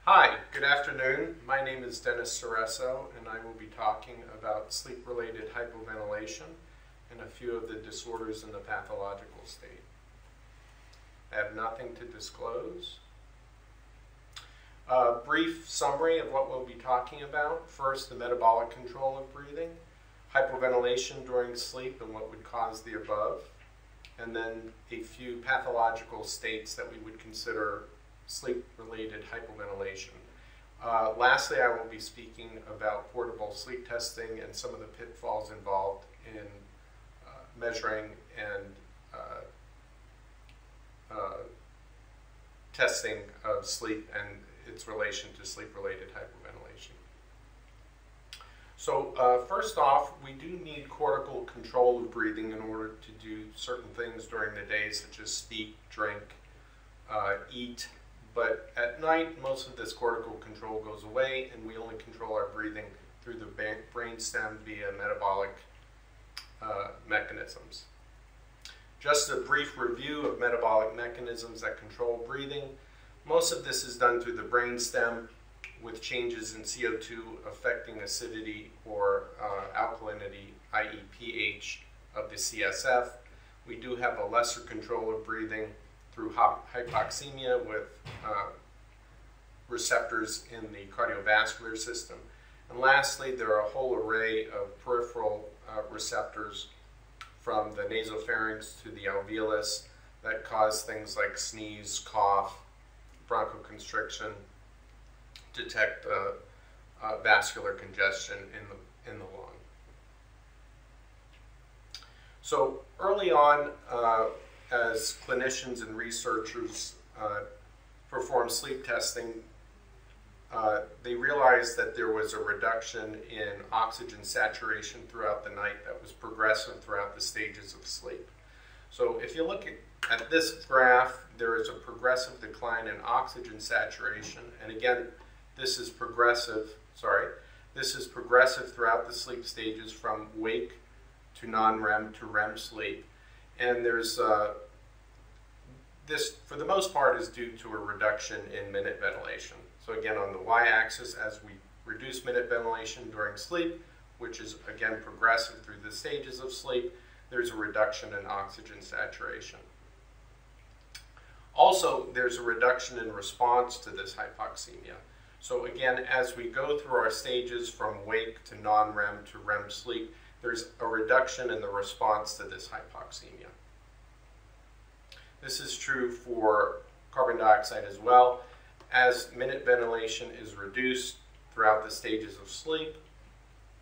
Hi, good afternoon. My name is Dennis Sorresso and I will be talking about sleep-related hypoventilation and a few of the disorders in the pathological state. I have nothing to disclose. A brief summary of what we'll be talking about. First, the metabolic control of breathing, hypoventilation during sleep and what would cause the above, and then a few pathological states that we would consider sleep-related hypoventilation. Lastly, I will be speaking about portable sleep testing and some of the pitfalls involved in measuring and testing of sleep and its relation to sleep-related hypoventilation. So first off, we do need cortical control of breathing in order to do certain things during the day, such as speak, drink, eat. But at night, most of this cortical control goes away, and we only control our breathing through the brainstem via metabolic mechanisms. Just a brief review of metabolic mechanisms that control breathing. Most of this is done through the brainstem, with changes in CO2 affecting acidity or alkalinity, i.e. pH, of the CSF. We do have a lesser control of breathing through hypoxemia with receptors in the cardiovascular system. And lastly, there are a whole array of peripheral receptors from the nasopharynx to the alveolus that cause things like sneeze, cough, bronchoconstriction, detect vascular congestion in the lung. So early on, as clinicians and researchers perform sleep testing, they realized that there was a reduction in oxygen saturation throughout the night that was progressive throughout the stages of sleep. So if you look at this graph, there is a progressive decline in oxygen saturation, and again, this is progressive throughout the sleep stages from wake to non-REM to REM sleep. And there's this, for the most part, is due to a reduction in minute ventilation. So again, on the y-axis, as we reduce minute ventilation during sleep, which is again progressive through the stages of sleep, there's a reduction in oxygen saturation. Also, there's a reduction in response to this hypoxemia. So again, as we go through our stages from wake to non-REM to REM sleep, there's a reduction in the response to this hypoxemia. This is true for carbon dioxide as well. As minute ventilation is reduced throughout the stages of sleep,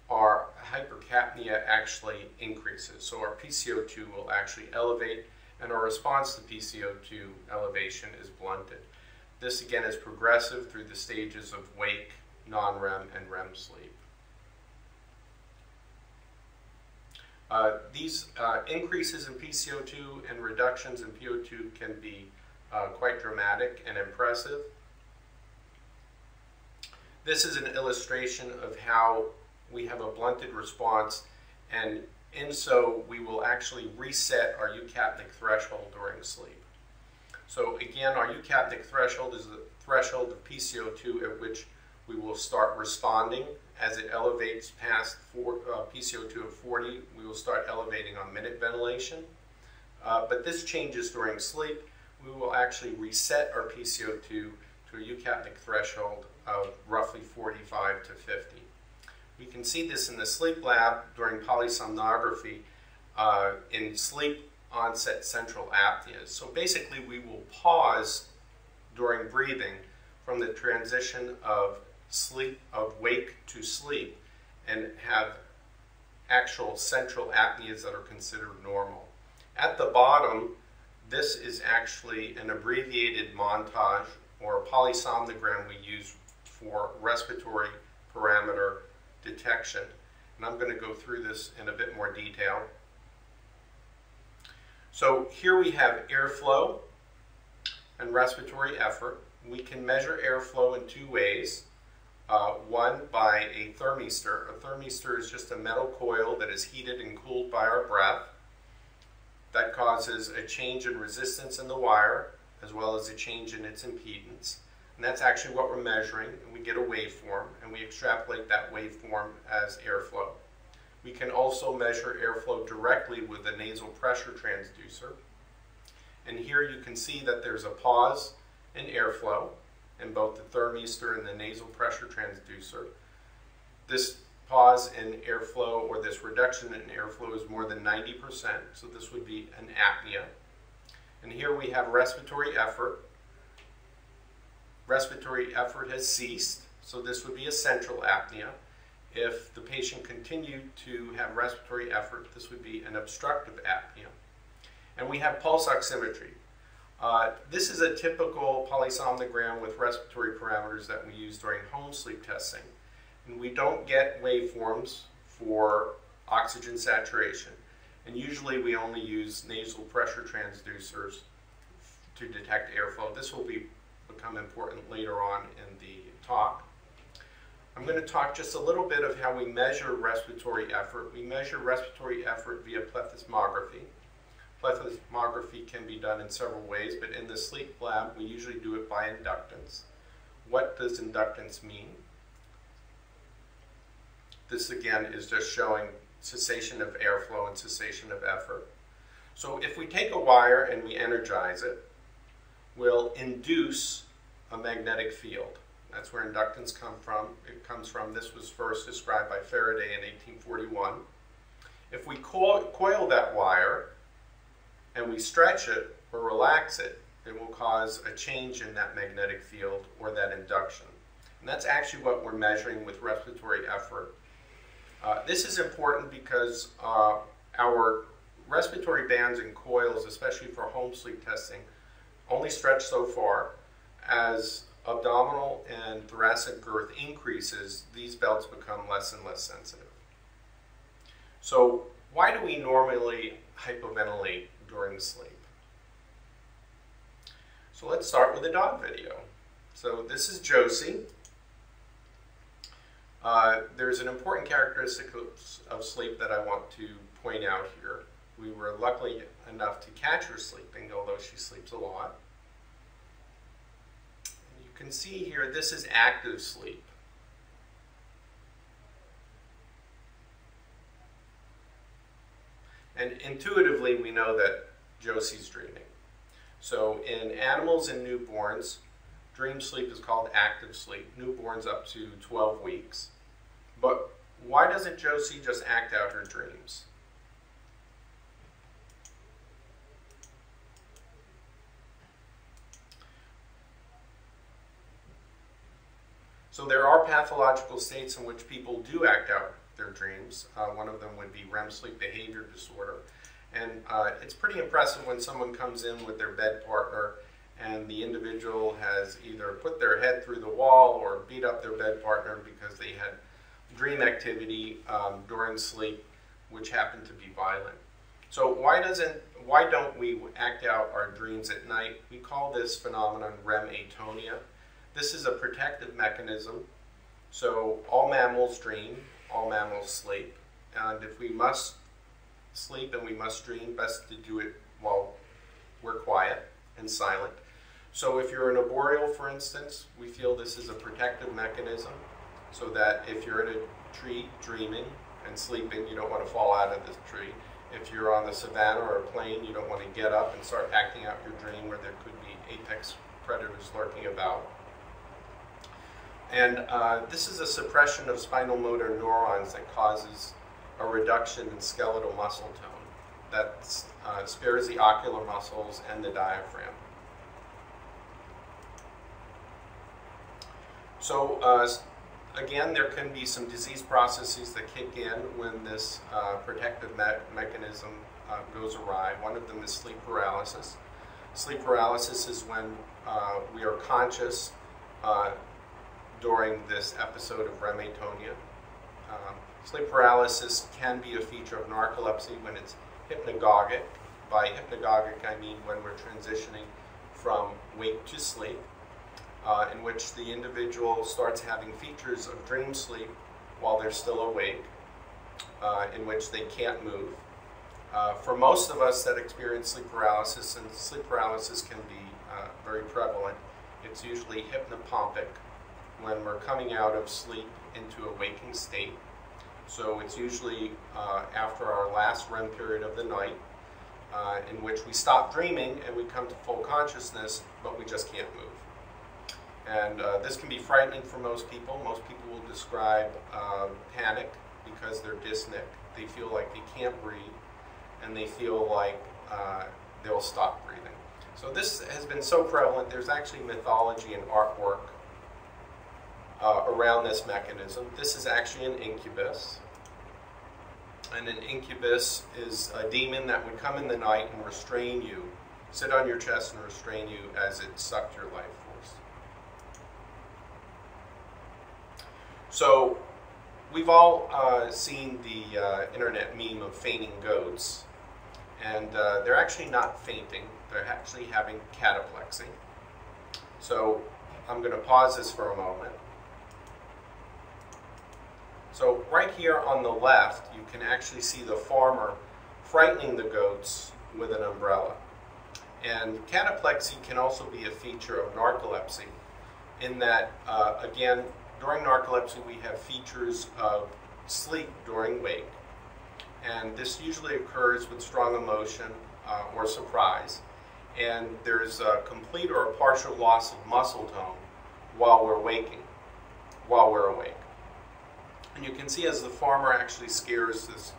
our hypercapnia actually increases. So our PCO2 will actually elevate, and our response to PCO2 elevation is blunted. This again is progressive through the stages of wake, non-REM, and REM sleep. These increases in PCO2 and reductions in PO2 can be quite dramatic and impressive. This is an illustration of how we have a blunted response, and in so we will actually reset our eucapnic threshold during sleep. So again, our eucapnic threshold is the threshold of PCO2 at which we will start responding. As it elevates past PCO2 of 40, we will start elevating on minute ventilation. But this changes during sleep. We will actually reset our PCO2 to a eucapnic threshold of roughly 45 to 50. We can see this in the sleep lab during polysomnography in sleep onset central apneas. So basically we will pause during breathing from the transition of wake to sleep and have actual central apneas that are considered normal. At the bottom, this is actually an abbreviated montage or a polysomnogram we use for respiratory parameter detection. And I'm going to go through this in a bit more detail. So here we have airflow and respiratory effort. We can measure airflow in two ways. One, by a thermistor. A thermistor is just a metal coil that is heated and cooled by our breath. That causes a change in resistance in the wire, as well as a change in its impedance. And that's actually what we're measuring, and we get a waveform, and we extrapolate that waveform as airflow. We can also measure airflow directly with a nasal pressure transducer. And here you can see that there's a pause in airflow in both the thermistor and the nasal pressure transducer. This pause in airflow, or this reduction in airflow, is more than 90%, so this would be an apnea. And here we have respiratory effort. Respiratory effort has ceased, so this would be a central apnea. If the patient continued to have respiratory effort, this would be an obstructive apnea. And we have pulse oximetry. This is a typical polysomnogram with respiratory parameters that we use during home sleep testing. And we don't get waveforms for oxygen saturation. And usually we only use nasal pressure transducers to detect airflow. This will become important later on in the talk. I'm going to talk just a little bit of how we measure respiratory effort. We measure respiratory effort via plethysmography. Plethysmography can be done in several ways, but in the sleep lab we usually do it by inductance. What does inductance mean? This again is just showing cessation of airflow and cessation of effort. So if we take a wire and we energize it, we'll induce a magnetic field. That's where inductance comes from. This was first described by Faraday in 1841. If we coil that wire and we stretch it or relax it, it will cause a change in that magnetic field or that induction. And that's actually what we're measuring with respiratory effort. This is important because our respiratory bands and coils, especially for home sleep testing, only stretch so far. As abdominal and thoracic girth increases, these belts become less and less sensitive. So why do we normally hypoventilate during sleep? So let's start with a dog video. So this is Josie. There's an important characteristic of sleep that I want to point out here. We were lucky enough to catch her sleeping, although she sleeps a lot. And you can see here, this is active sleep. And intuitively, we know that Josie's dreaming. So in animals and newborns, dream sleep is called active sleep. Newborns up to 12 weeks. But why doesn't Josie just act out her dreams? So there are pathological states in which people do act out their dreams. One of them would be REM sleep behavior disorder. And it's pretty impressive when someone comes in with their bed partner and the individual has either put their head through the wall or beat up their bed partner because they had dream activity during sleep, which happened to be violent. So why don't we act out our dreams at night? We call this phenomenon REM atonia. This is a protective mechanism. So all mammals dream, all mammals sleep, and if we must sleep and we must dream, best to do it while we're quiet and silent. So if you're an arboreal, for instance, we feel this is a protective mechanism, so that if you're in a tree dreaming and sleeping, you don't want to fall out of the tree. If you're on the savannah or a plain, you don't want to get up and start acting out your dream where there could be apex predators lurking about. And this is a suppression of spinal motor neurons that causes a reduction in skeletal muscle tone that spares the ocular muscles and the diaphragm. So again, there can be some disease processes that kick in when this protective mechanism goes awry. One of them is sleep paralysis. Sleep paralysis is when we are conscious during this episode of REM atonia. Sleep paralysis can be a feature of narcolepsy when it's hypnagogic. By hypnagogic, I mean when we're transitioning from wake to sleep, in which the individual starts having features of dream sleep while they're still awake, in which they can't move. For most of us that experience sleep paralysis, and sleep paralysis can be very prevalent It's usually hypnopompic when we're coming out of sleep into a waking state. So it's usually after our last REM period of the night, in which we stop dreaming and we come to full consciousness, but we just can't move. And this can be frightening for most people. Most people will describe panic because they're dyspneic. They feel like they can't breathe, and they feel like they'll stop breathing. So this has been so prevalent, there's actually mythology and artwork around this mechanism. This is actually an incubus. And an incubus is a demon that would come in the night and restrain you, sit on your chest and restrain you as it sucked your life force. So we've all seen the internet meme of fainting goats. And they're actually not fainting, they're actually having cataplexy. So I'm going to pause this for a moment. So right here on the left, you can actually see the farmer frightening the goats with an umbrella. And cataplexy can also be a feature of narcolepsy, in that, again, during narcolepsy we have features of sleep during wake. And this usually occurs with strong emotion or surprise. And there's a complete or a partial loss of muscle tone while we're waking, while we're awake. And you can see as the farmer actually scares this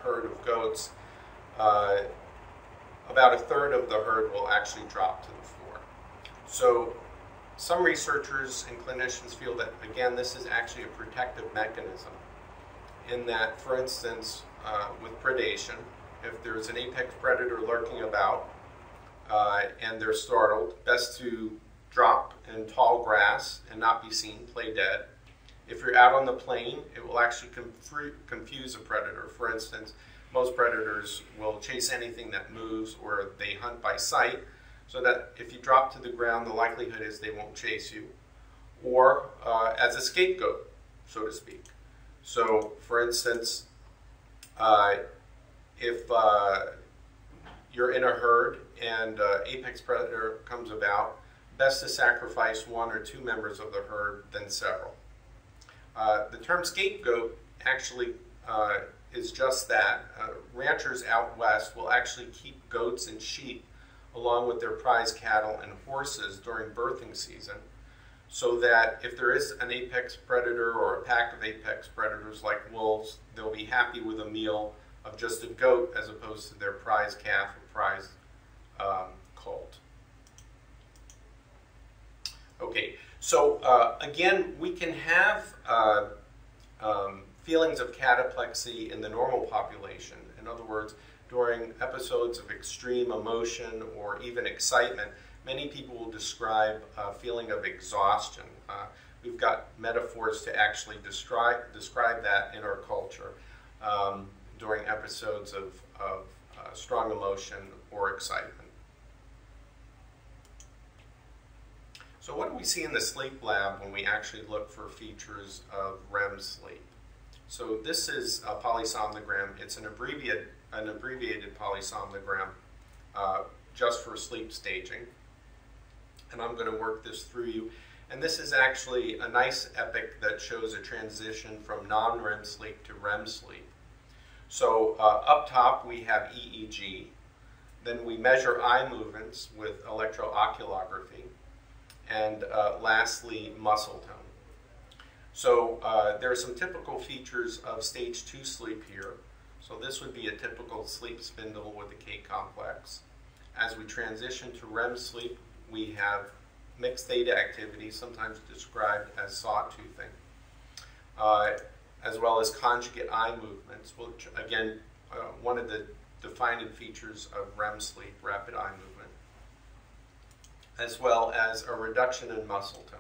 herd of goats, about a third of the herd will actually drop to the floor. So some researchers and clinicians feel that, again, this is actually a protective mechanism, in that, for instance, with predation, if there's an apex predator lurking about and they're startled, best to drop in tall grass and not be seen, play dead. If you're out on the plain, it will actually confuse a predator. For instance, most predators will chase anything that moves, or they hunt by sight, so that if you drop to the ground, the likelihood is they won't chase you, or as a scapegoat, so to speak. So, for instance, if you're in a herd and apex predator comes about, best to sacrifice one or two members of the herd than several. The term scapegoat actually is just that. Ranchers out west will actually keep goats and sheep along with their prize cattle and horses during birthing season, so that if there is an apex predator or a pack of apex predators like wolves, they'll be happy with a meal of just a goat as opposed to their prize calf or prize colt. Okay, so again, we can have feelings of cataplexy in the normal population. In other words, during episodes of extreme emotion or even excitement, many people will describe a feeling of exhaustion. We've got metaphors to actually describe that in our culture during episodes of strong emotion or excitement. So what do we see in the sleep lab when we actually look for features of REM sleep? So this is a polysomnogram. It's an abbreviated polysomnogram just for sleep staging. And I'm going to work this through you. And this is actually a nice epic that shows a transition from non-REM sleep to REM sleep. So up top we have EEG. Then we measure eye movements with electrooculography. And lastly, muscle tone. So there are some typical features of stage 2 sleep here. So this would be a typical sleep spindle with a K complex. As we transition to REM sleep, we have mixed theta activity, sometimes described as sawtoothing, as well as conjugate eye movements, which again, one of the defining features of REM sleep, rapid eye movement, as well as a reduction in muscle tone.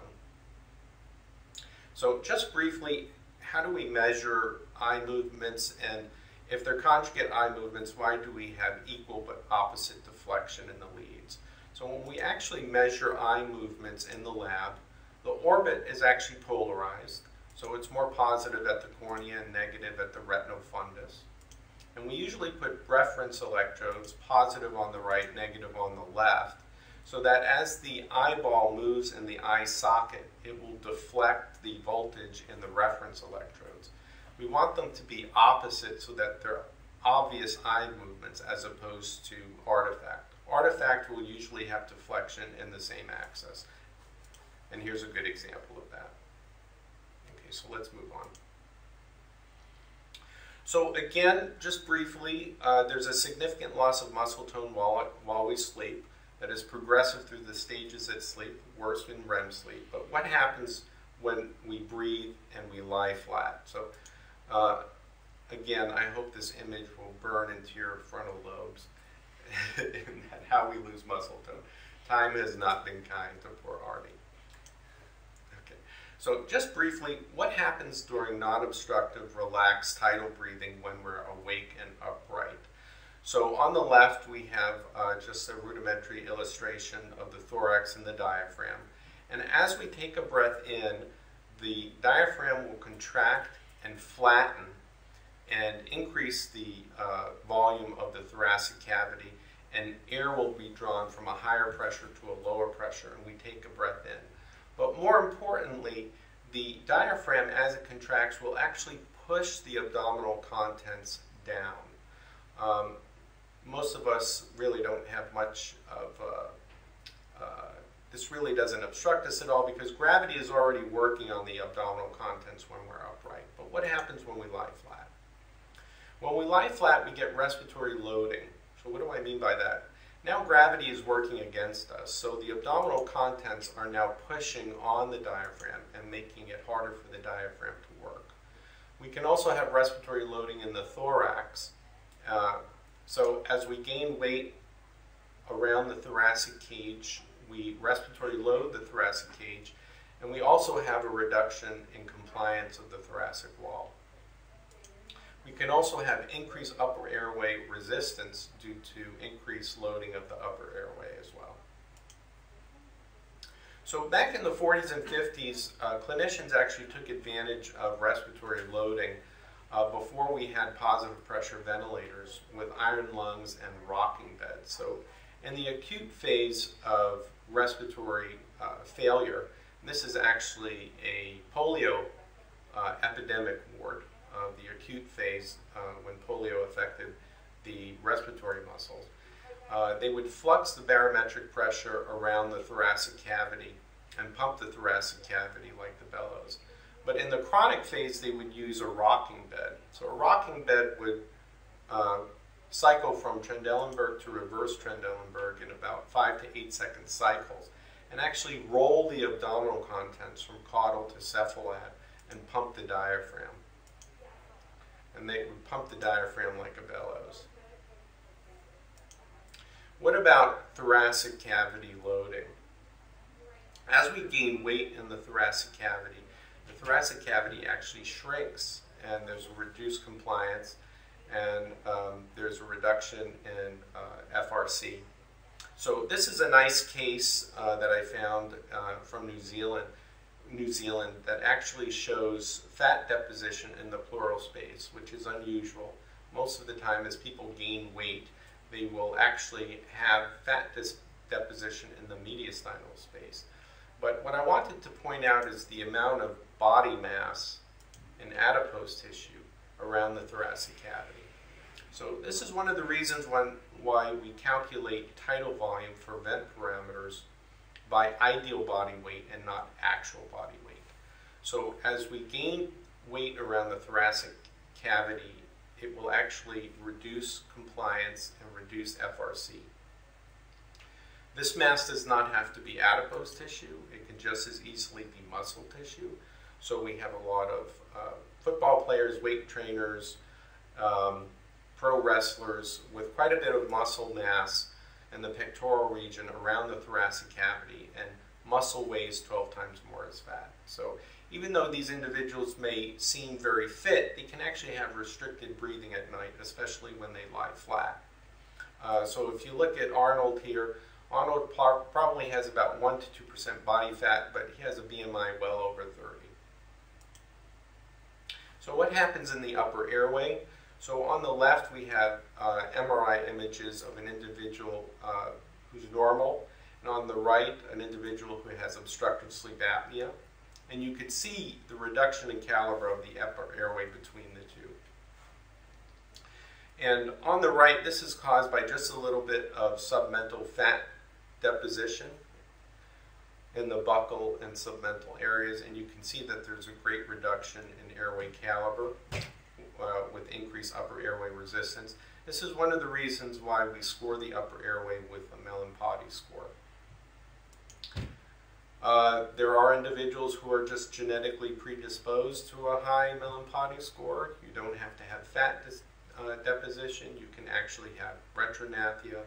So just briefly, how do we measure eye movements, and if they're conjugate eye movements, why do we have equal but opposite deflection in the leads? So when we actually measure eye movements in the lab, the orbit is actually polarized. So it's more positive at the cornea and negative at the retinal fundus. And we usually put reference electrodes, positive on the right, negative on the left, so that as the eyeball moves in the eye socket, it will deflect the voltage in the reference electrodes. We want them to be opposite so that they're obvious eye movements as opposed to artifact. Artifact will usually have deflection in the same axis. And here's a good example of that. Okay, so let's move on. So again, just briefly, there's a significant loss of muscle tone while we sleep that is progressive through the stages at sleep, worse in REM sleep. But what happens when we breathe and we lie flat? So again, I hope this image will burn into your frontal lobes and how we lose muscle tone. Time has not been kind to poor Artie. Okay, so just briefly, what happens during non-obstructive, relaxed, tidal breathing when we're awake and upright? So on the left, we have just a rudimentary illustration of the thorax and the diaphragm. And as we take a breath in, the diaphragm will contract and flatten and increase the volume of the thoracic cavity, and air will be drawn from a higher pressure to a lower pressure, and we take a breath in. But more importantly, the diaphragm, as it contracts, will actually push the abdominal contents down. Most of us really don't have much of this really doesn't obstruct us at all because gravity is already working on the abdominal contents when we're upright. But what happens when we lie flat? When we lie flat, we get respiratory loading. So what do I mean by that? Now gravity is working against us, so the abdominal contents are now pushing on the diaphragm and making it harder for the diaphragm to work. We can also have respiratory loading in the thorax. So as we gain weight around the thoracic cage, we respiratory load the thoracic cage, and we also have a reduction in compliance of the thoracic wall. We can also have increased upper airway resistance due to increased loading of the upper airway as well. So back in the 40s and 50s, clinicians actually took advantage of respiratory loading before we had positive pressure ventilators with iron lungs and rocking beds. So in the acute phase of respiratory failure, and this is actually a polio epidemic ward of the acute phase when polio affected the respiratory muscles. They would flux the barometric pressure around the thoracic cavity and pump the thoracic cavity like the bellows. But in the chronic phase, they would use a rocking bed. So a rocking bed would cycle from Trendelenburg to reverse Trendelenburg in about 5 to 8 second cycles and actually roll the abdominal contents from caudal to cephalad and pump the diaphragm. And they would pump the diaphragm like a bellows. What about thoracic cavity loading? As we gain weight in the thoracic cavity actually shrinks, and there's a reduced compliance, and there's a reduction in FRC. So this is a nice case that I found from New Zealand that actually shows fat deposition in the pleural space, which is unusual. Most of the time as people gain weight, they will actually have fat deposition in the mediastinal space. But what I wanted to point out is the amount of body mass in adipose tissue around the thoracic cavity. So this is one of the reasons why we calculate tidal volume for vent parameters by ideal body weight and not actual body weight. So as we gain weight around the thoracic cavity, it will actually reduce compliance and reduce FRC. This mass does not have to be adipose tissue. It can just as easily be muscle tissue. So we have a lot of football players, weight trainers, pro wrestlers with quite a bit of muscle mass in the pectoral region around the thoracic cavity, and muscle weighs 12 times more as fat. So even though these individuals may seem very fit, they can actually have restricted breathing at night, especially when they lie flat. So if you look at Arnold here, Arnold probably has about 1 to 2% body fat, but he has a BMI well over 30. So what happens in the upper airway? So on the left we have MRI images of an individual who's normal, and on the right, an individual who has obstructive sleep apnea. And you could see the reduction in caliber of the upper airway between the two. And on the right, this is caused by just a little bit of submental fat deposition in the buccal and submental areas, and you can see that there's a great reduction in airway caliber with increased upper airway resistance. This is one of the reasons why we score the upper airway with a Mellon-Potty score. There are individuals who are just genetically predisposed to a high Mellon-Potty score. You don't have to have fat deposition. You can actually have retrognathia,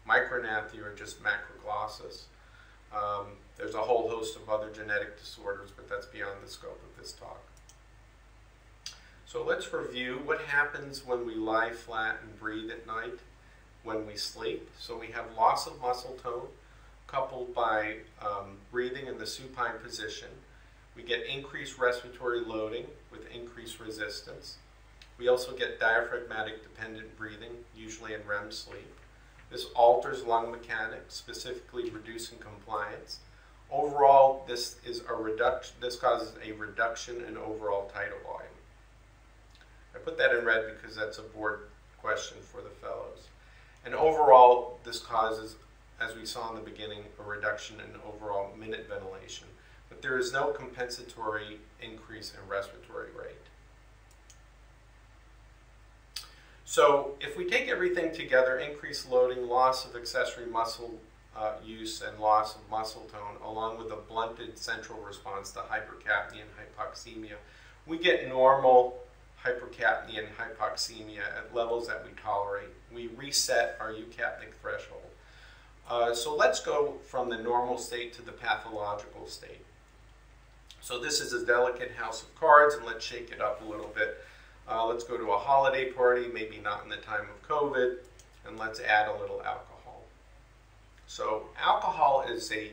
micrognathia, or just macroglossus. There's a whole host of other genetic disorders, but that's beyond the scope of this talk. So let's review what happens when we lie flat and breathe at night when we sleep. So we have loss of muscle tone coupled by breathing in the supine position. We get increased respiratory loading with increased resistance. We also get diaphragmatic dependent breathing, usually in REM sleep. This alters lung mechanics, specifically reducing compliance. Overall, this causes a reduction in overall tidal volume. I put that in red because that's a board question for the fellows. And overall, this causes, as we saw in the beginning, a reduction in overall minute ventilation. But there is no compensatory increase in respiratory rate. So if we take everything together, increased loading, loss of accessory muscle use, and loss of muscle tone, along with a blunted central response to hypercapnia and hypoxemia, we get normal hypercapnia and hypoxemia at levels that we tolerate. We reset our eucapnic threshold. So let's go from the normal state to the pathological state. So this is a delicate house of cards, and let's shake it up a little bit. Let's go to a holiday party, maybe not in the time of COVID, and let's add a little alcohol. So alcohol is a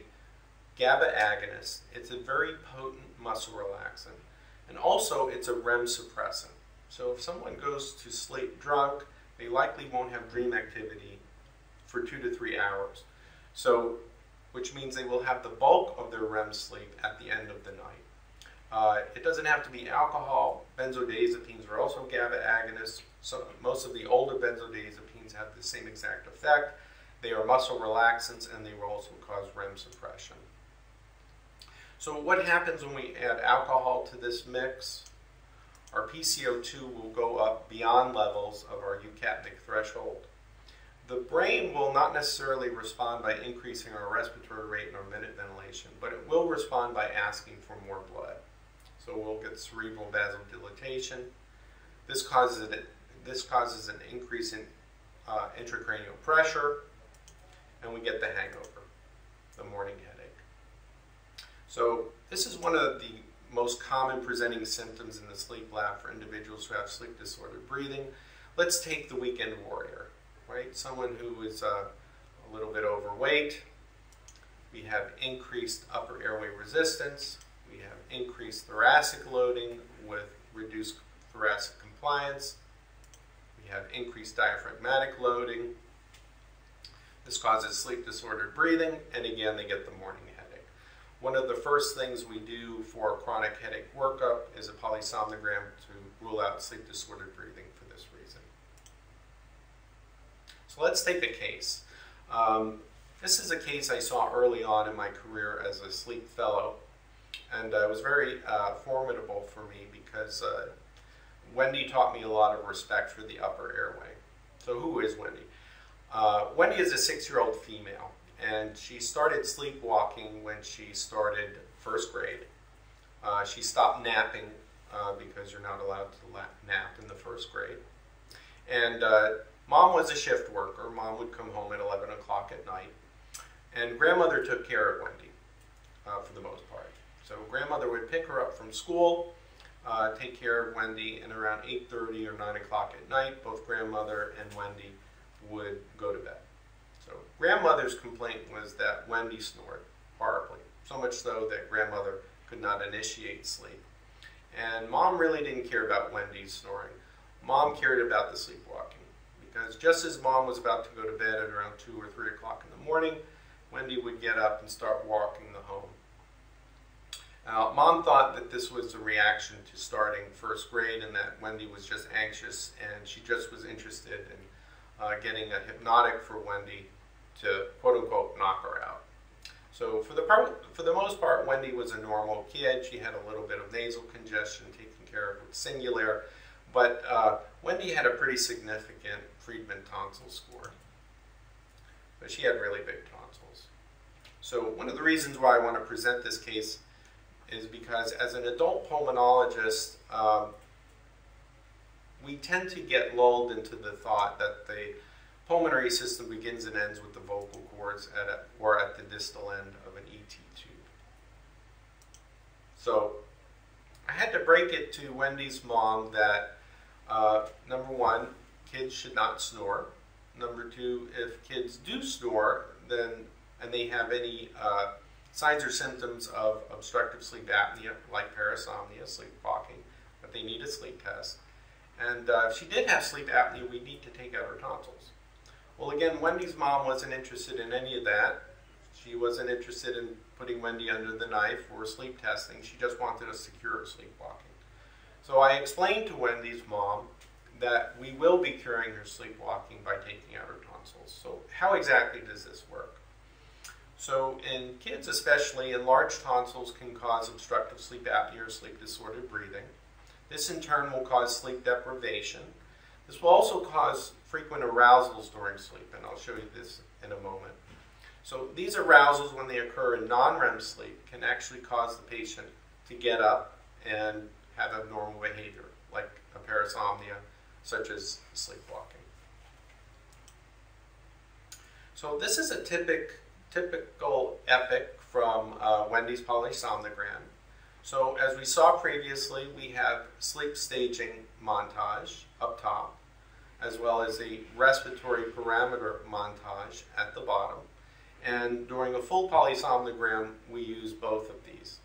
GABA agonist. It's a very potent muscle relaxant, and also it's a REM suppressant. So if someone goes to sleep drunk, they likely won't have dream activity for 2 to 3 hours. So, which means they will have the bulk of their REM sleep at the end of the night. It doesn't have to be alcohol. Benzodiazepines are also GABA agonists. So most of the older benzodiazepines have the same exact effect. They are muscle relaxants, and they will also cause REM suppression. So what happens when we add alcohol to this mix? Our PCO2 will go up beyond levels of our eucapnic threshold. The brain will not necessarily respond by increasing our respiratory rate and our minute ventilation, but it will respond by asking for more blood. So we'll get cerebral vasodilatation. This causes an increase in intracranial pressure, and we get the hangover, the morning headache. So this is one of the most common presenting symptoms in the sleep lab for individuals who have sleep disordered breathing. Let's take the weekend warrior, right? Someone who is a little bit overweight. We have increased upper airway resistance. We have increased thoracic loading with reduced thoracic compliance. We have increased diaphragmatic loading. This causes sleep disordered breathing, and again, they get the morning headache. One of the first things we do for chronic headache workup is a polysomnogram to rule out sleep disordered breathing for this reason. So let's take a case. This is a case I saw early on in my career as a sleep fellow, and it was very formidable for me because Wendy taught me a lot of respect for the upper airway. So who is Wendy? Wendy is a 6-year-old female, and she started sleepwalking when she started first grade. She stopped napping because you're not allowed to nap in the first grade. And mom was a shift worker. Mom would come home at 11 o'clock at night. And grandmother took care of Wendy for the most part. So grandmother would pick her up from school, take care of Wendy, and around 8:30 or 9 o'clock at night, both grandmother and Wendy would go to bed. So grandmother's complaint was that Wendy snored horribly, so much so that grandmother could not initiate sleep. And mom really didn't care about Wendy's snoring. Mom cared about the sleepwalking, because just as mom was about to go to bed at around 2 or 3 o'clock in the morning, Wendy would get up and start walking the home. Mom thought that this was a reaction to starting first grade and that Wendy was just anxious and she just was interested in getting a hypnotic for Wendy to quote-unquote knock her out. So for the most part, Wendy was a normal kid. She had a little bit of nasal congestion taken care of with Singulair, but Wendy had a pretty significant Friedman tonsil score. But she had really big tonsils. So one of the reasons why I want to present this case is because as an adult pulmonologist, we tend to get lulled into the thought that the pulmonary system begins and ends with the vocal cords or at the distal end of an ET tube. So I had to break it to Wendy's mom that, number one, kids should not snore. Number two, if kids do snore, and they have any signs or symptoms of obstructive sleep apnea, like parasomnia, sleepwalking, but they need a sleep test. And if she did have sleep apnea, we need to take out her tonsils. Well, again, Wendy's mom wasn't interested in any of that. She wasn't interested in putting Wendy under the knife or sleep testing. She just wanted us to cure her sleepwalking. So I explained to Wendy's mom that we will be curing her sleepwalking by taking out her tonsils. So how exactly does this work? So in kids especially, enlarged tonsils can cause obstructive sleep apnea or sleep disordered breathing. This in turn will cause sleep deprivation. This will also cause frequent arousals during sleep, and I'll show you this in a moment. So these arousals, when they occur in non-REM sleep, can actually cause the patient to get up and have abnormal behavior, like a parasomnia, such as sleepwalking. So this is a typical epic from Wendys Polysomnogram. So as we saw previously, we have sleep staging montage up top, as well as a respiratory parameter montage at the bottom. And during a full polysomnogram, we use both of these.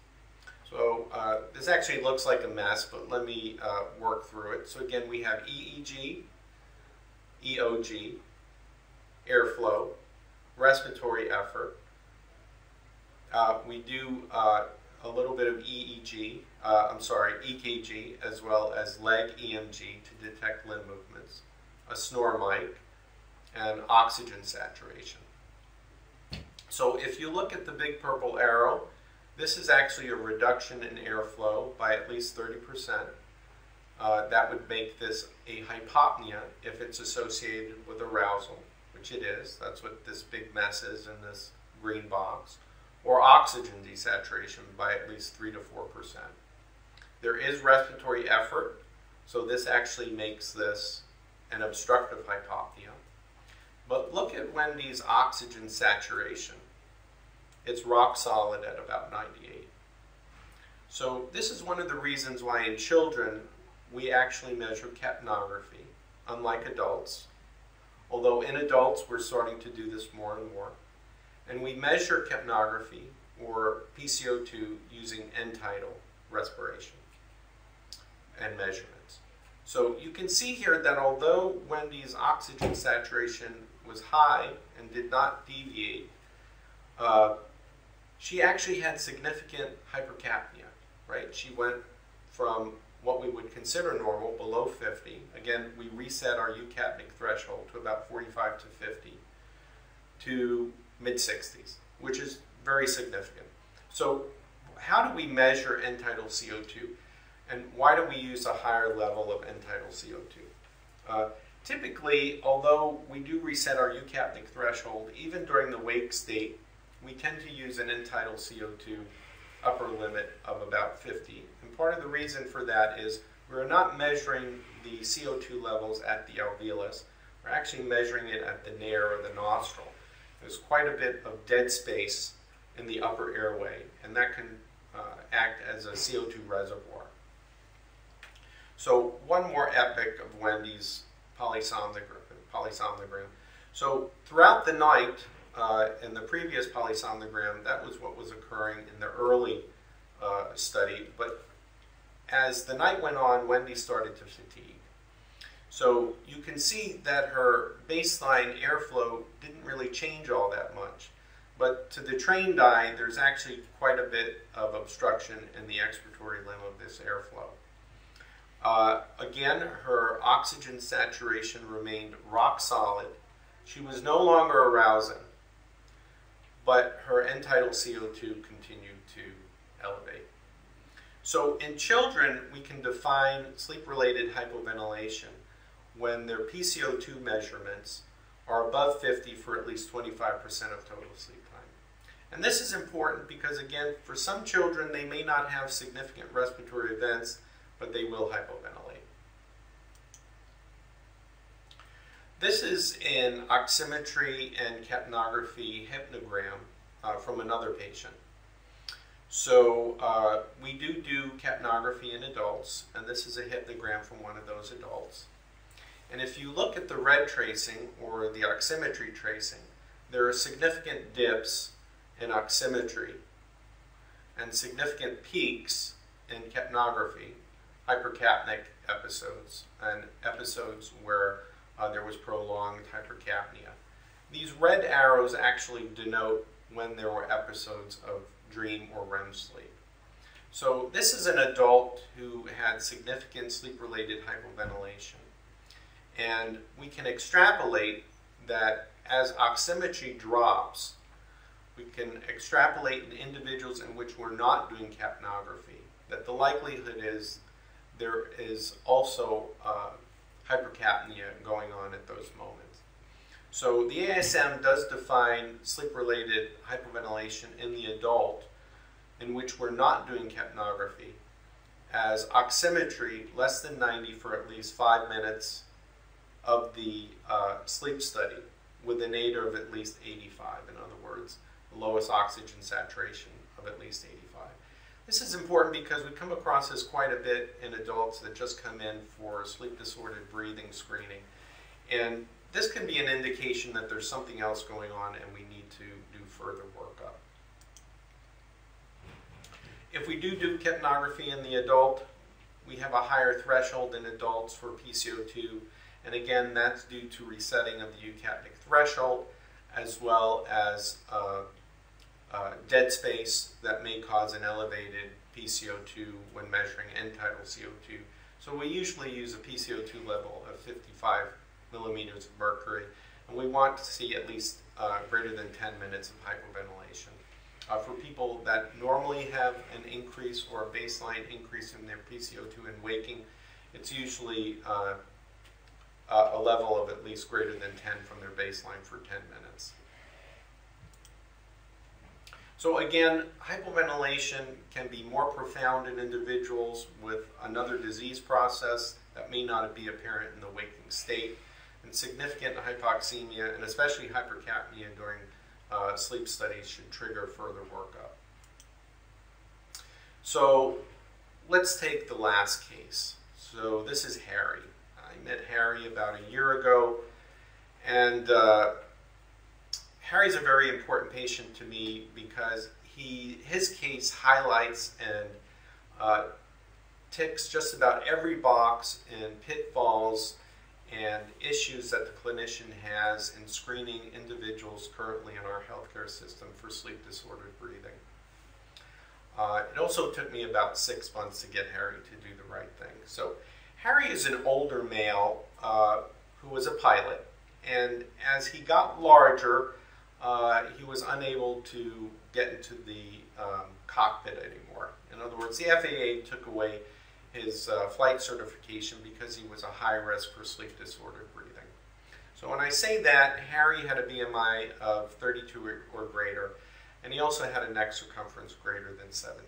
So this actually looks like a mess, but let me work through it. So again, we have EEG, EOG, airflow, respiratory effort. We do a little bit of EKG, as well as leg EMG to detect limb movements, a snore mic, and oxygen saturation. So if you look at the big purple arrow, this is actually a reduction in airflow by at least 30%. That would make this a hypopnea if it's associated with arousal, which it is. That's what this big mess is in this green box. Or oxygen desaturation by at least 3 to 4%. There is respiratory effort, so this actually makes this an obstructive hypopnea. But look at Wendy's oxygen saturation. It's rock solid at about 98. So this is one of the reasons why in children we actually measure capnography, unlike adults. Although in adults we're starting to do this more and more. And we measure capnography, or PCO2, using end-tidal respiration and measurements. So you can see here that although Wendy's oxygen saturation was high and did not deviate, she actually had significant hypercapnia, right? She went from what we would consider normal, below 50. Again, we reset our eucapnic threshold to about 45 to 50, to mid-60s, which is very significant. So how do we measure end-tidal CO2? And why do we use a higher level of end-tidal CO2? Typically, although we do reset our eucapnic threshold, even during the wake state, we tend to use an end-tidal CO2 upper limit of about 50. And part of the reason for that is we're not measuring the CO2 levels at the alveolus. We're actually measuring it at the nair or the nostril. There's quite a bit of dead space in the upper airway, and that can act as a CO2 reservoir. So one more epic of Wendys polysomnogram. So throughout the night, in the previous polysomnogram, that was what was occurring in the early study, but as the night went on, Wendy started to fatigue. So you can see that her baseline airflow didn't really change all that much. But to the trained eye, there's actually quite a bit of obstruction in the expiratory limb of this airflow. Again, her oxygen saturation remained rock solid. She was no longer arousing, but her end-tidal CO2 continued to elevate. So in children, we can define sleep-related hypoventilation when their PCO2 measurements are above 50 for at least 25% of total sleep time. And this is important because, again, for some children, they may not have significant respiratory events, but they will hypoventilate. This is an oximetry and capnography hypnogram from another patient. So we do capnography in adults, and this is a hypnogram from one of those adults. And if you look at the red tracing, or the oximetry tracing, there are significant dips in oximetry and significant peaks in capnography, hypercapnic episodes, and episodes where there was prolonged hypercapnia. These red arrows actually denote when there were episodes of dream or REM sleep. So this is an adult who had significant sleep-related hypoventilation. And we can extrapolate that as oximetry drops, we can extrapolate in individuals in which we're not doing capnography, that the likelihood is there is also hypercapnia going on at those moments. So the ASM does define sleep-related hypoventilation in the adult in which we're not doing capnography as oximetry less than 90 for at least 5 minutes of the sleep study with a nadir of at least 85, in other words, the lowest oxygen saturation of at least 85. This is important because we come across this quite a bit in adults that just come in for sleep-disordered breathing screening. And this can be an indication that there's something else going on and we need to do further workup. If we do capnography in the adult, we have a higher threshold in adults for PCO2. And again, that's due to resetting of the eucapnic threshold, as well as dead space that may cause an elevated PCO2 when measuring end-tidal CO2. So we usually use a PCO2 level of 55 millimeters of mercury, and we want to see at least greater than 10 minutes of hypoventilation. For people that normally have an increase or a baseline increase in their PCO2 in waking, it's usually a level of at least greater than 10 from their baseline for 10 minutes. So again, hypoventilation can be more profound in individuals with another disease process that may not be apparent in the waking state, and significant hypoxemia and especially hypercapnia during sleep studies should trigger further workup. So let's take the last case. So this is Harry. I met Harry about a year ago, and Harry's a very important patient to me because his case highlights and ticks just about every box in pitfalls and issues that the clinician has in screening individuals currently in our healthcare system for sleep-disordered breathing. It also took me about 6 months to get Harry to do the right thing. So Harry is an older male who was a pilot, and as he got larger, he was unable to get into the cockpit anymore. In other words, the FAA took away his flight certification because he was a high risk for sleep-disordered breathing. So when I say that, Harry had a BMI of 32 or greater, and he also had a neck circumference greater than 17.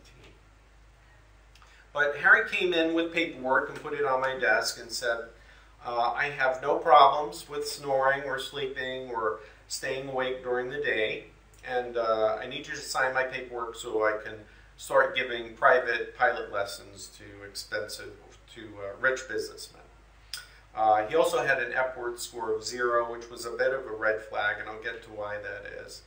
But Harry came in with paperwork and put it on my desk and said, I have no problems with snoring or sleeping or staying awake during the day, and I need you to sign my paperwork so I can start giving private pilot lessons to rich businessmen. He also had an Epworth score of 0, which was a bit of a red flag, and I'll get to why that is.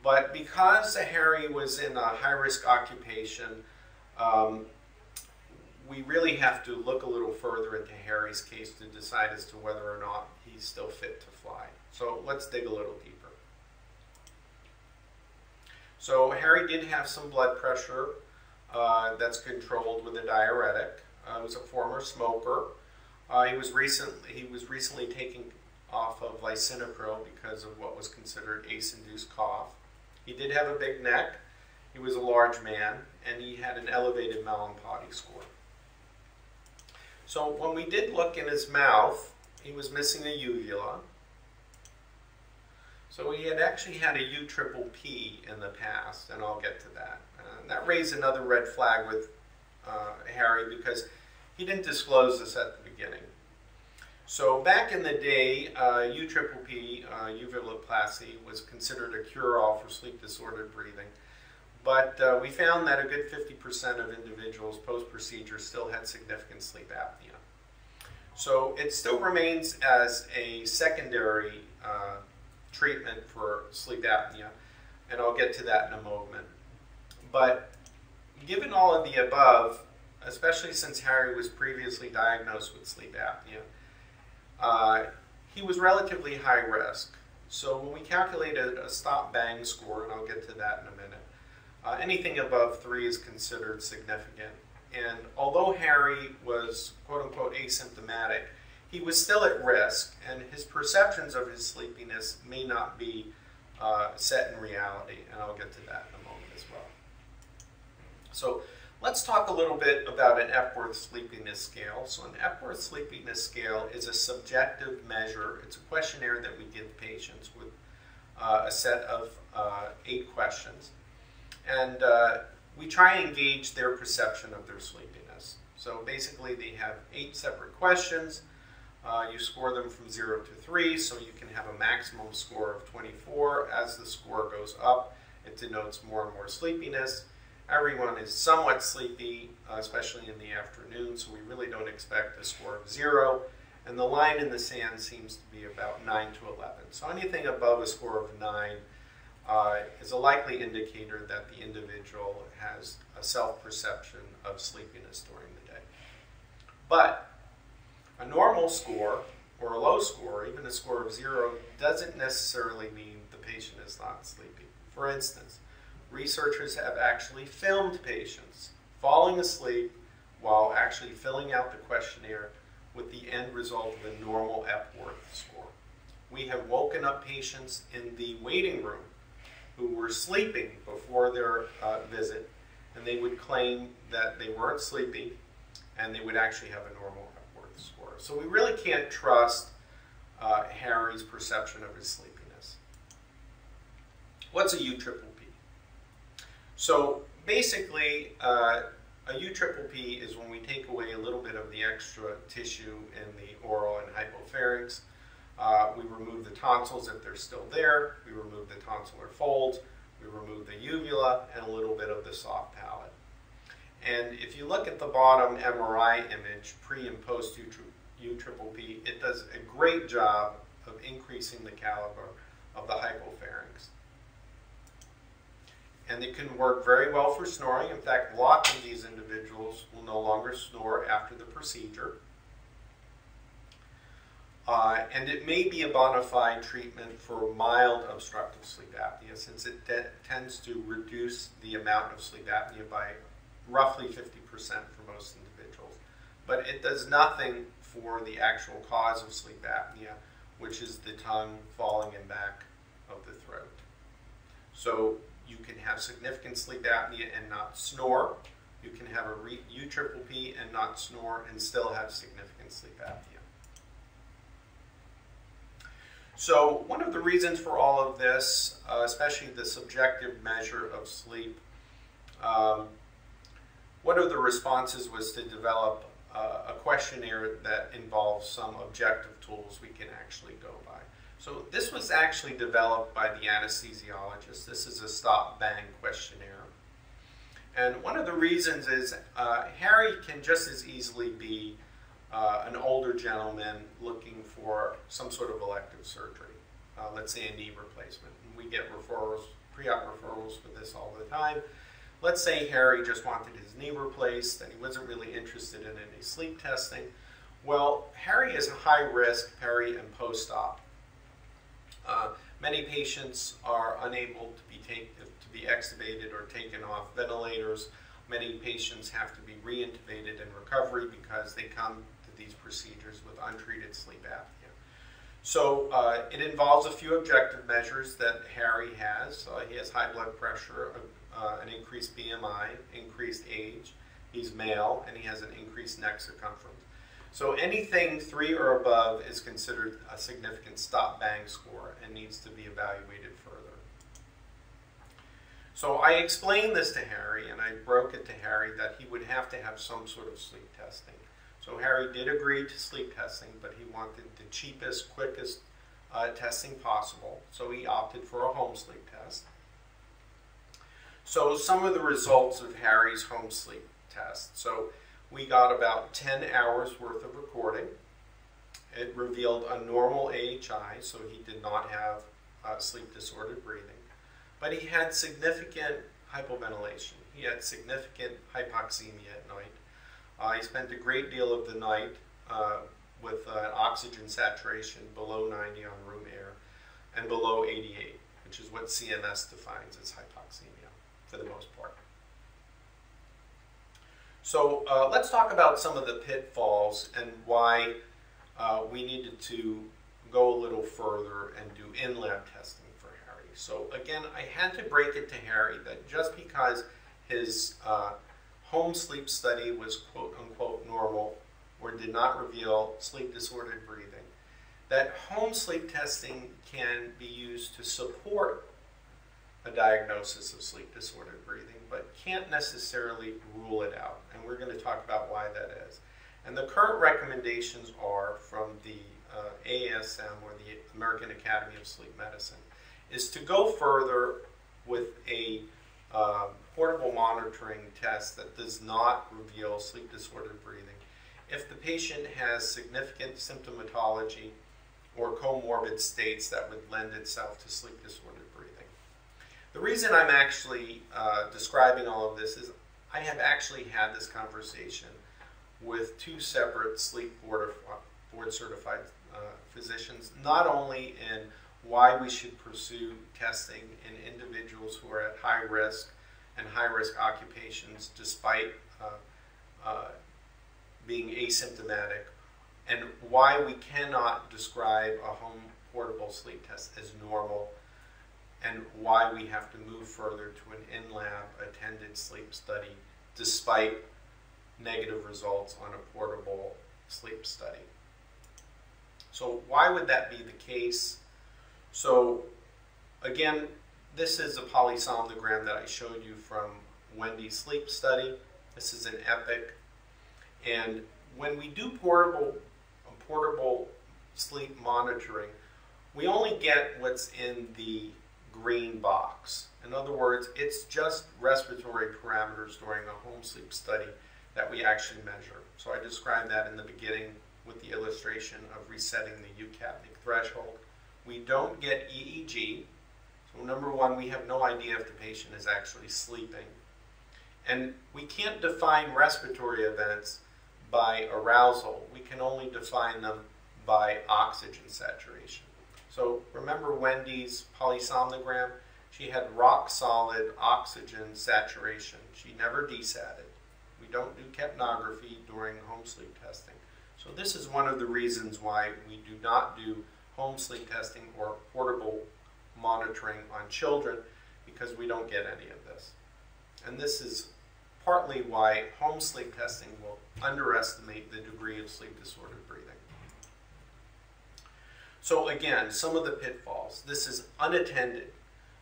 But because Harry was in a high-risk occupation, we really have to look a little further into Harry's case to decide as to whether or not he's still fit to fly. So let's dig a little deeper. So Harry did have some blood pressure that's controlled with a diuretic. He was a former smoker. He was recently taken off of lisinopril because of what was considered ACE-induced cough. He did have a big neck. He was a large man, and he had an elevated Mallampati score. So when we did look in his mouth, he was missing a uvula. So he had actually had a UTriple P in the past, and I'll get to that. That raised another red flag with Harry because he didn't disclose this at the beginning. So back in the day, UTriple P, uvuloplasty, was considered a cure-all for sleep-disordered breathing. But we found that a good 50% of individuals post-procedure still had significant sleep apnea. So it still remains as a secondary treatment for sleep apnea, and I'll get to that in a moment. But given all of the above, especially since Harry was previously diagnosed with sleep apnea, he was relatively high risk. So when we calculated a stop-bang score, and I'll get to that in a minute, anything above 3 is considered significant. And although Harry was quote-unquote asymptomatic, he was still at risk, and his perceptions of his sleepiness may not be set in reality, and I'll get to that in a moment as well. So let's talk a little bit about an Epworth Sleepiness Scale. So an Epworth Sleepiness Scale is a subjective measure. It's a questionnaire that we give patients with a set of 8 questions. And we try and gauge their perception of their sleepiness. So basically they have 8 separate questions. You score them from 0 to 3, so you can have a maximum score of 24. As the score goes up, it denotes more and more sleepiness. Everyone is somewhat sleepy, especially in the afternoon, so we really don't expect a score of 0. And the line in the sand seems to be about 9 to 11. So anything above a score of 9 is a likely indicator that the individual has a self-perception of sleepiness during the day. But a normal score, or a low score, even a score of 0, doesn't necessarily mean the patient is not sleepy. For instance, researchers have actually filmed patients falling asleep while actually filling out the questionnaire with the end result of a normal Epworth score. We have woken up patients in the waiting room who were sleeping before their visit, and they would claim that they weren't sleepy, and they would actually have a normal Epworth score. So we really can't trust Harry's perception of his sleepiness. What's a UTriple P? So basically, a UTriple P is when we take away a little bit of the extra tissue in the oral and hypopharynx. We remove the tonsils if they're still there. We remove the tonsillar folds. We remove the uvula and a little bit of the soft palate. And if you look at the bottom MRI image, pre and post UTriple P, it does a great job of increasing the caliber of the hypopharynx. And it can work very well for snoring. In fact, lots of these individuals will no longer snore after the procedure. And it may be a bona fide treatment for mild obstructive sleep apnea, since it tends to reduce the amount of sleep apnea by roughly 50% for most individuals. But it does nothing for the actual cause of sleep apnea, which is the tongue falling in back of the throat. So you can have significant sleep apnea and not snore. You can have a UTriple P and not snore and still have significant sleep apnea. So one of the reasons for all of this, especially the subjective measure of sleep, one of the responses was to develop a questionnaire that involves some objective tools we can actually go by. So this was actually developed by the anesthesiologist. This is a stop-bang questionnaire. And one of the reasons is Harry can just as easily be an older gentleman looking for some sort of elective surgery, let's say a knee replacement. And we get referrals, pre-op referrals for this all the time. Let's say Harry just wanted his knee replaced and he wasn't really interested in any sleep testing. Well, Harry is a high risk peri and post-op. Many patients are unable to be be extubated or taken off ventilators. Many patients have to be reintubated in recovery because they come to these procedures with untreated sleep apnea. So it involves a few objective measures that Harry has. He has high blood pressure, an increased BMI, increased age. He's male, and he has an increased neck circumference. So anything 3 or above is considered a significant stop-bang score and needs to be evaluated further. So I explained this to Harry, and I broke it to Harry that he would have to have some sort of sleep testing. So Harry did agree to sleep testing, but he wanted the cheapest, quickest testing possible. So he opted for a home sleep test. So some of the results of Harry's home sleep test. So we got about 10 hours worth of recording. It revealed a normal AHI, so he did not have sleep disordered breathing. But he had significant hypoventilation. He had significant hypoxemia at night. He spent a great deal of the night with oxygen saturation below 90 on room air and below 88, which is what CMS defines as hypoxemia for the most part. So let's talk about some of the pitfalls and why we needed to go a little further and do in-lab testing for Harry. So again, I had to break it to Harry that just because his home sleep study was quote-unquote normal or did not reveal sleep disordered breathing, that home sleep testing can be used to support a diagnosis of sleep disordered breathing, but can't necessarily rule it out. And we're going to talk about why that is. And the current recommendations are from the ASM, or the American Academy of Sleep Medicine, is to go further with a portable monitoring test that does not reveal sleep disordered breathing if the patient has significant symptomatology or comorbid states that would lend itself to sleep disordered breathing. The reason I'm actually describing all of this is I have actually had this conversation with 2 separate sleep board certified physicians, not only in why we should pursue testing in individuals who are at high risk and high risk occupations despite being asymptomatic, and why we cannot describe a home portable sleep test as normal, and why we have to move further to an in-lab attended sleep study despite negative results on a portable sleep study. So why would that be the case? So again, this is a polysomnogram that I showed you from Wendys sleep study. This is an EPIC. And when we do portable sleep monitoring, we only get what's in the green box. In other words, it's just respiratory parameters during a home sleep study that we actually measure. So I described that in the beginning with the illustration of resetting the eucapnic threshold. We don't get EEG. So number one, we have no idea if the patient is actually sleeping. And we can't define respiratory events by arousal. We can only define them by oxygen saturation. So remember Wendys Polysomnogram? She had rock solid oxygen saturation. She never desatted. We don't do capnography during home sleep testing. So this is one of the reasons why we do not do home sleep testing or portable monitoring on children, because we don't get any of this. And this is partly why home sleep testing will underestimate the degree of sleep disordered breathing. So again, some of the pitfalls. This is unattended.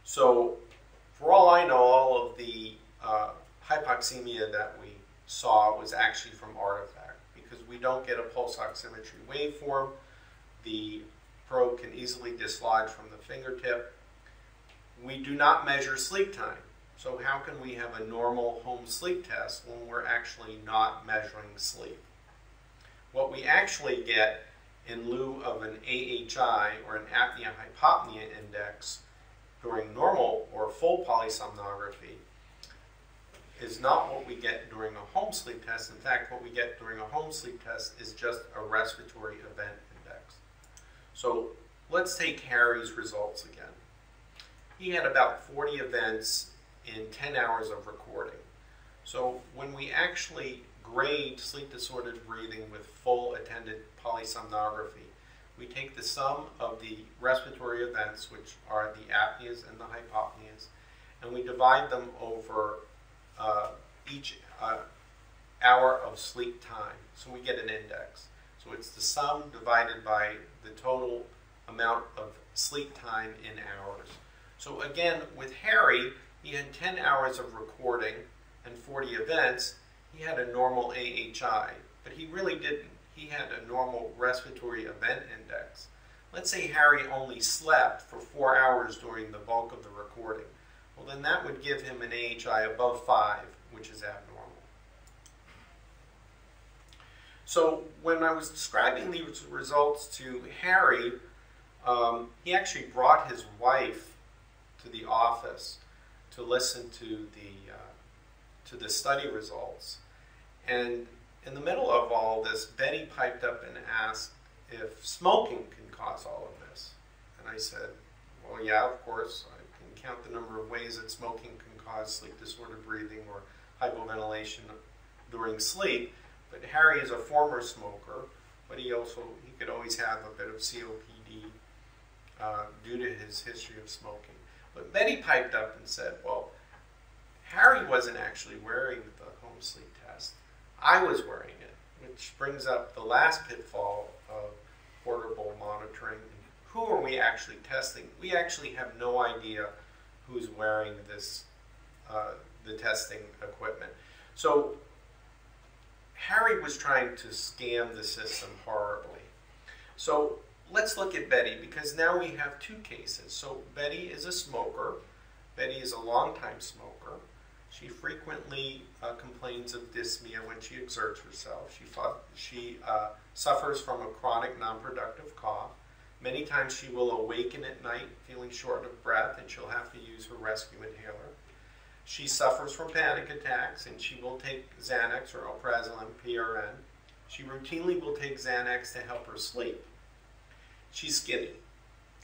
So for all I know, all of the hypoxemia that we saw was actually from artifact, because we don't get a pulse oximetry waveform. The probe can easily dislodge from the fingertip. We do not measure sleep time. So how can we have a normal home sleep test when we're actually not measuring sleep? What we actually get in lieu of an AHI, or an apnea-hypopnea index, during normal or full polysomnography is not what we get during a home sleep test. In fact, what we get during a home sleep test is just a respiratory event index. So let's take Harry's results again. He had about 40 events in 10 hours of recording. So when we actually grade sleep-disordered breathing with full attended polysomnography, we take the sum of the respiratory events, which are the apneas and the hypopneas, and we divide them over each hour of sleep time. So we get an index. So it's the sum divided by the total amount of sleep time in hours. So again, with Harry, he had 10 hours of recording and 40 events. He had a normal AHI, but he really didn't. He had a normal respiratory event index. Let's say Harry only slept for 4 hours during the bulk of the recording. Well, then that would give him an AHI above 5, which is abnormal. So when I was describing these results to Harry, he actually brought his wife to the office to listen to the study results. And in the middle of all this, Betty piped up and asked if smoking can cause all of this. And I said, well, yeah, of course. I can count the number of ways that smoking can cause sleep-disordered breathing or hypoventilation during sleep. But Harry is a former smoker, but he could always have a bit of COPD due to his history of smoking. But Betty piped up and said, well, Harry wasn't actually wearing the home sleep test. I was wearing it, which brings up the last pitfall of portable monitoring. Who are we actually testing? We actually have no idea who's wearing this, the testing equipment. So Harry was trying to scam the system horribly. So let's look at Betty, because now we have two cases. So Betty is a smoker. Betty is a longtime smoker. She frequently complains of dyspnea when she exerts herself. She suffers from a chronic non-productive cough. Many times she will awaken at night feeling short of breath, and she'll have to use her rescue inhaler. She suffers from panic attacks, and she will take Xanax or alprazolam, PRN. She routinely will take Xanax to help her sleep. She's skinny,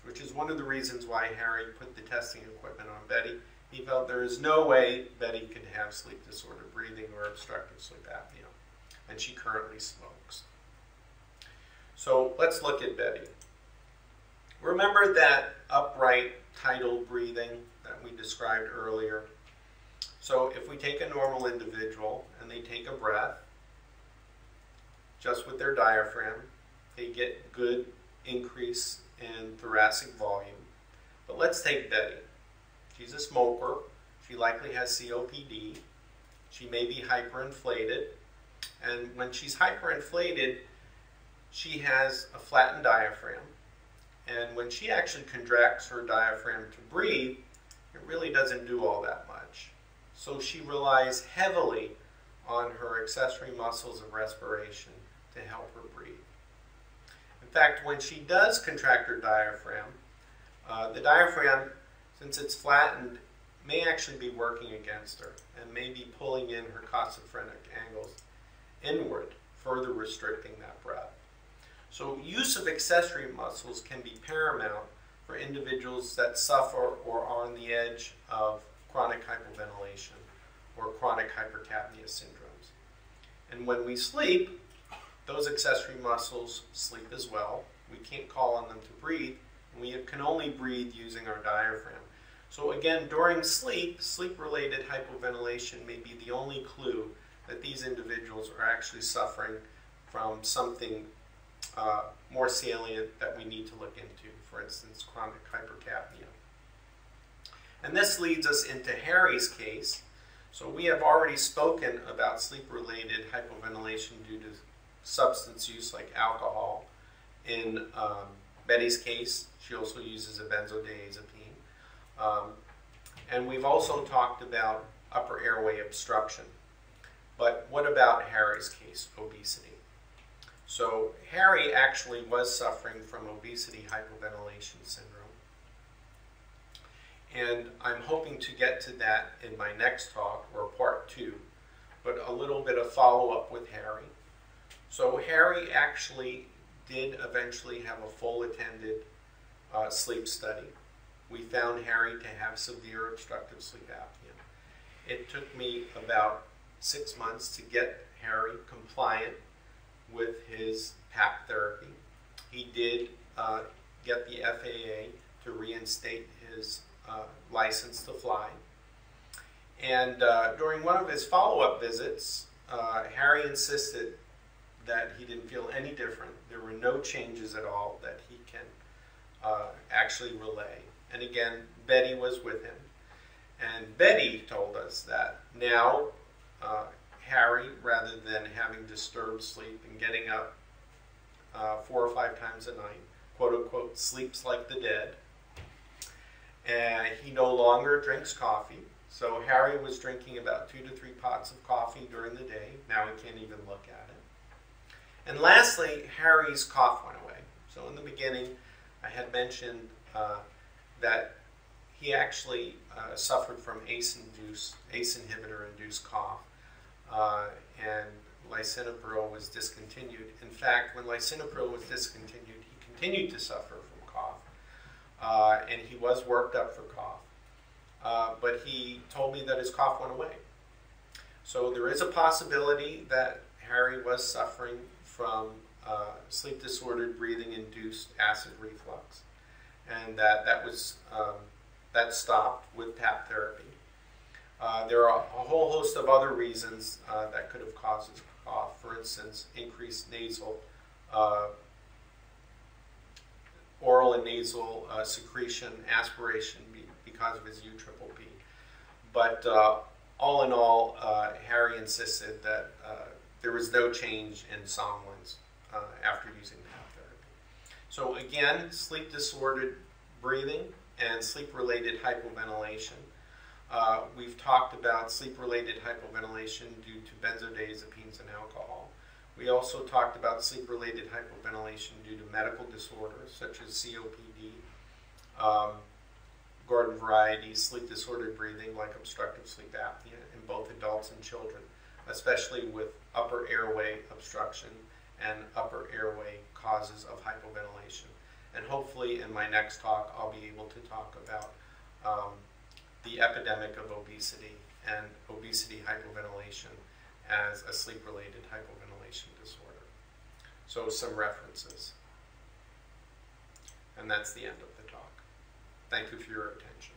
which is one of the reasons why Harry put the testing equipment on Betty. He felt there is no way Betty could have sleep-disordered breathing or obstructive sleep apnea, and she currently smokes. So let's look at Betty. Remember that upright tidal breathing that we described earlier? So if we take a normal individual and they take a breath just with their diaphragm, they get good increase in thoracic volume. But let's take Betty. She's a smoker. She likely has COPD. She may be hyperinflated. And when she's hyperinflated, she has a flattened diaphragm. And when she actually contracts her diaphragm to breathe, it really doesn't do all that much. So she relies heavily on her accessory muscles of respiration to help her breathe. In fact, when she does contract her diaphragm, the diaphragm, since it's flattened, may actually be working against her and may be pulling in her costophrenic angles inward, further restricting that breath. So use of accessory muscles can be paramount for individuals that suffer or are on the edge of chronic hypoventilation or chronic hypercapnia syndromes. And when we sleep, those accessory muscles sleep as well. We can't call on them to breathe, and we can only breathe using our diaphragm. So again, during sleep, sleep-related hypoventilation may be the only clue that these individuals are actually suffering from something more salient that we need to look into, for instance, chronic hypercapnia. And this leads us into Harry's case. So we have already spoken about sleep-related hypoventilation due to substance use like alcohol. In Betty's case, she also uses a benzodiazepine. And we've also talked about upper airway obstruction. But what about Harry's case, obesity? So Harry actually was suffering from obesity hypoventilation syndrome. And I'm hoping to get to that in my next talk, or part 2, but a little bit of follow-up with Harry. So Harry actually did eventually have a full attended sleep study. We found Harry to have severe obstructive sleep apnea. It took me about 6 months to get Harry compliant with his PAP therapy. He did get the FAA to reinstate his license to fly. And during one of his follow-up visits, Harry insisted that he didn't feel any different. There were no changes at all that he can actually relay. And again, Betty was with him. And Betty told us that now Harry, rather than having disturbed sleep and getting up 4 or 5 times a night, quote unquote, sleeps like the dead, and he no longer drinks coffee. So Harry was drinking about 2 to 3 pots of coffee during the day. Now he can't even look at it. And lastly, Harry's cough went away. So in the beginning, I had mentioned that he actually suffered from ACE inhibitor-induced cough, and lisinopril was discontinued. In fact, when lisinopril was discontinued, he continued to suffer from cough, and he was worked up for cough. But he told me that his cough went away. So there is a possibility that Harry was suffering from sleep disordered breathing-induced acid reflux, and that stopped with PAP therapy. There are a whole host of other reasons that could have caused his cough. For instance, increased nasal, oral and nasal secretion, aspiration because of his UTriple P. But all in all, Harry insisted that there was no change in somnolence after using PAP therapy. So again, sleep disordered breathing and sleep-related hypoventilation. We've talked about sleep-related hypoventilation due to benzodiazepines and alcohol. We also talked about sleep-related hypoventilation due to medical disorders such as COPD, garden variety sleep-disordered breathing like obstructive sleep apnea in both adults and children, especially with upper airway obstruction and upper airway causes of hypoventilation. And hopefully in my next talk, I'll be able to talk about the epidemic of obesity and obesity hypoventilation as a sleep-related hypoventilation disorder. So some references. And that's the end of the talk. Thank you for your attention.